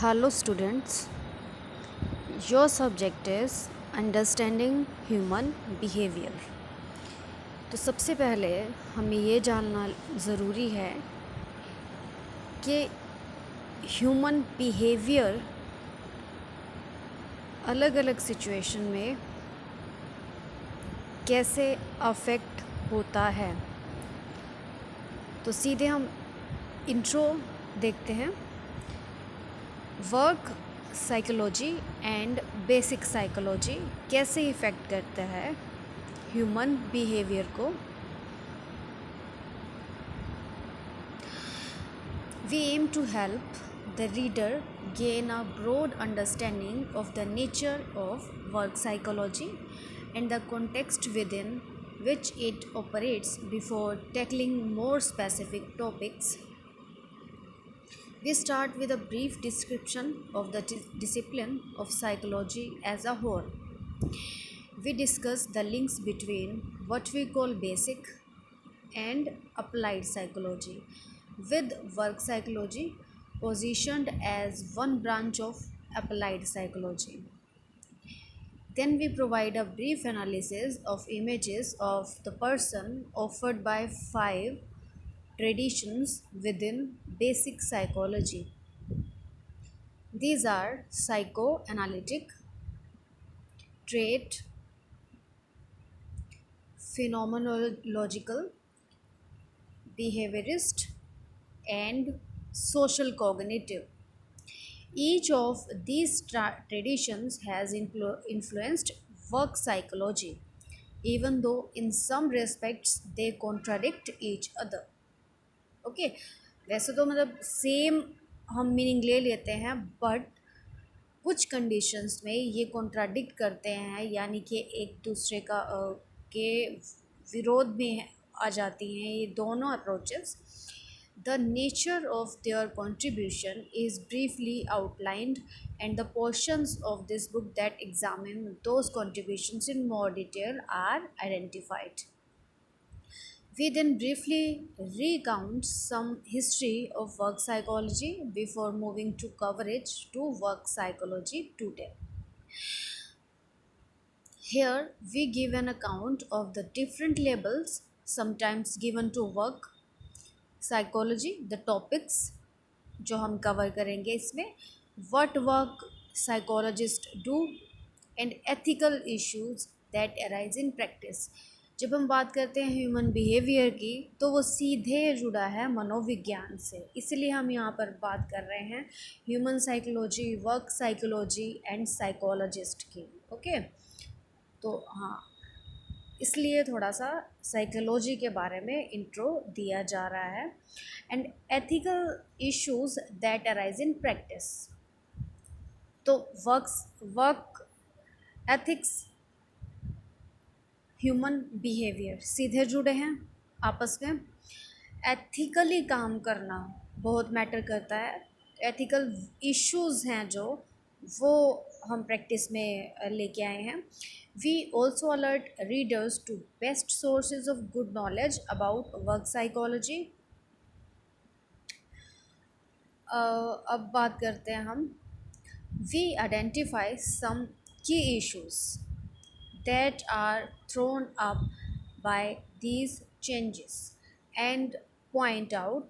Hello students, your subject is understanding human behaviour. तो सबसे पहले हमें ये जानना ज़रूरी है कि ह्यूमन बिहेवियर अलग अलग सिचुएशन में कैसे अफेक्ट होता है। तो सीधे हम इंट्रो देखते हैं। Work psychology and basic psychology कैसे इफ़ेक्ट करता है ह्यूमन बिहेवियर को। We aim to help the reader gain a broad understanding of the nature of work psychology and the context within which it operates before tackling more specific topics. We start with a brief description of the discipline of psychology as a whole. We discuss the links between what we call basic and applied psychology, with work psychology positioned as one branch of applied psychology. Then we provide a brief analysis of images of the person offered by 5 traditions within basic psychology. These are psychoanalytic, trait, phenomenological, behaviorist, and social cognitive. Each of these traditions has influenced work psychology, even though in some respects they contradict each other. Okay वैसे तो मतलब same हम meaning ले लेते हैं, but कुछ conditions में ये कॉन्ट्राडिक्ट करते हैं, यानी कि एक दूसरे के विरोध में आ जाती हैं ये दोनों approaches. The nature of their contribution is briefly outlined and the portions of this book that examine those contributions in more detail are identified. We then briefly recount some history of work psychology before moving to coverage to work psychology today. Here we give an account of the different labels sometimes given to work psychology, the topics जो हम cover करेंगे इसमें, what work psychologists do and ethical issues that arise in practice. जब हम बात करते हैं human behaviour की तो वो सीधे जुड़ा है मनोविज्ञान से, इसलिए हम यहाँ पर बात कर रहे हैं human psychology, work psychology and psychologist की. ओके तो हाँ, इसलिए थोड़ा सा साइकोलॉजी के बारे में इंट्रो दिया जा रहा है. And ethical issues that arise in practice. तो वर्क एथिक्स, ह्यूमन बिहेवियर सीधे जुड़े हैं आपस में. एथिकली काम करना बहुत मैटर करता है. एथिकल इश्यूज़ हैं जो वो हम प्रैक्टिस में लेके आए हैं. We also alert readers to best sources of good knowledge about work psychology. अब बात करते हैं हम. We identify some key issues that are thrown up by these changes and point out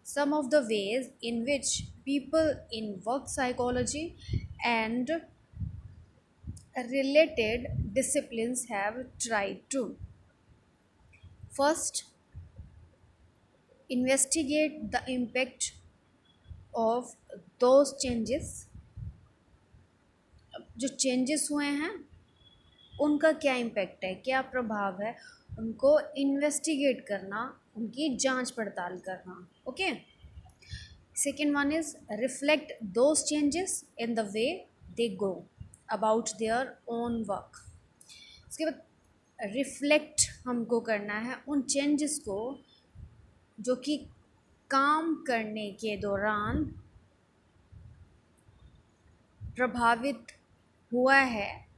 some of the ways in which people in work psychology and related disciplines have tried to. First, investigate the impact of those changes. जो changes हुए हैं उनका क्या impact है, क्या प्रभाव है, उनको इन्वेस्टिगेट करना, उनकी जांच पड़ताल करना. Okay. Second one is reflect those changes in the way they go about their own work. उसके बाद रिफ्लेक्ट हमको करना है उन चेंजेस को जो कि काम करने के दौरान प्रभावित हुआ है,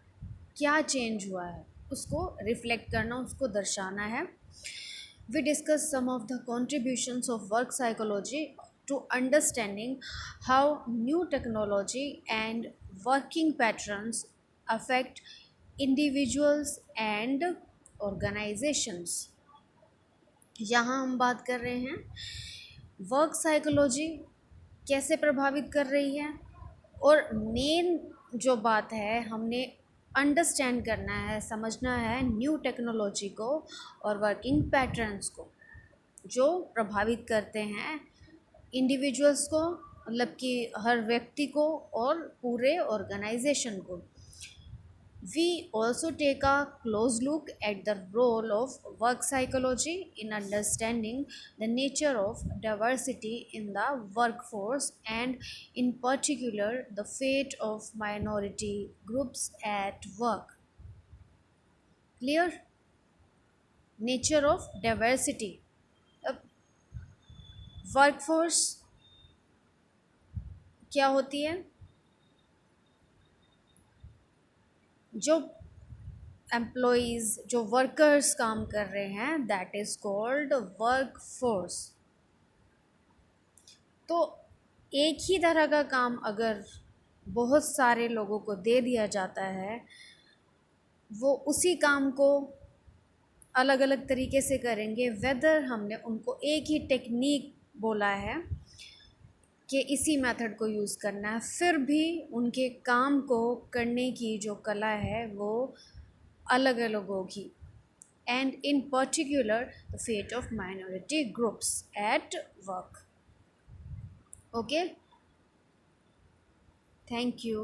क्या चेंज हुआ है उसको रिफ्लेक्ट करना, उसको दर्शाना है. We discuss some of the contributions of work psychology to understanding how new technology and working patterns affect individuals and organizations. यहाँ हम बात कर रहे हैं वर्क साइकोलॉजी कैसे प्रभावित कर रही है, और मेन जो बात है हमने अंडरस्टैंड करना है, समझना है न्यू टेक्नोलॉजी को और वर्किंग पैटर्न्स को जो प्रभावित करते हैं इंडिविजुअल्स को, मतलब कि हर व्यक्ति को और पूरे ऑर्गेनाइजेशन को. We also take a close look at the role of work psychology in understanding the nature of diversity in the workforce and, in particular, the fate of minority groups at work. Clear? Nature of diversity. अब workforce क्या होती है? जो employees, जो workers काम कर रहे हैं, that is called work force. तो एक ही तरह का काम अगर बहुत सारे लोगों को दे दिया जाता है, वो उसी काम को अलग अलग तरीके से करेंगे. वेदर हमने उनको एक ही टेक्निक बोला है कि इसी मेथड को यूज़ करना है, फिर भी उनके काम को करने की जो कला है वो अलग अलग होगी. And in particular the fate of minority groups at work. Okay, thank you.